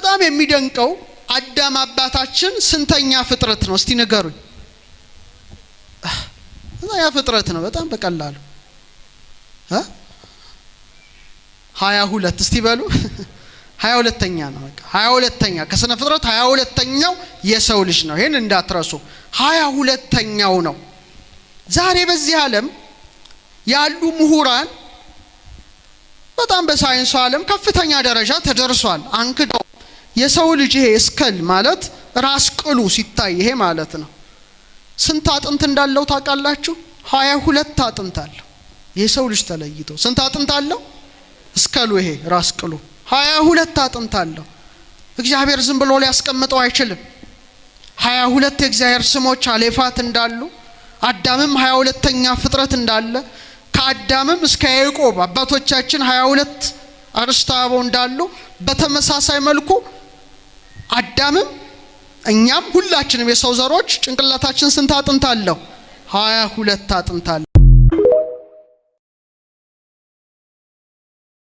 በጣም የሚደንቀው አዳም አባታችን ስንተኛ ፍጥረት ነው እስቲ ንገሩኝ? ያ ፍጥረት ነው በጣም በቀላሉ 22 እስቲ በሉ 22ኛ ነው በቃ 22ኛ ከስነ ፍጥረት 22ኛው የሰው ልጅ ነው። ይሄን እንዳትረሱ 22ኛው ነው። ዛሬ በዚህ ዓለም ያሉ ምሁራን በጣም በሳይንሱ ዓለም ከፍተኛ ደረጃ ተደርሷል። አንክደው የሰው ልጅ ይሄ ስከል ማለት ራስ ቅሉ ሲታይ ይሄ ማለት ነው ስንት አጥንት እንዳለው ታውቃላችሁ? 22 አጥንት አለው የሰው ልጅ ተለይቶ። ስንት አጥንት አለው? ስከሉ ይሄ ራስ ቅሉ 22 አጥንት አለው። እግዚአብሔር ዝም ብሎ ሊያስቀምጠው አይችልም። 22 የእግዚአብሔር ስሞች አሌፋት እንዳሉ አዳምም 22ኛ ፍጥረት እንዳለ ከአዳምም እስከ ያዕቆብ አባቶቻችን 22 አርስተ አበው እንዳሉ በተመሳሳይ መልኩ አዳምም እኛም ሁላችንም የሰው ዘሮች ጭንቅላታችን ስንት አጥንት አለው? 22 አጥንት አለው።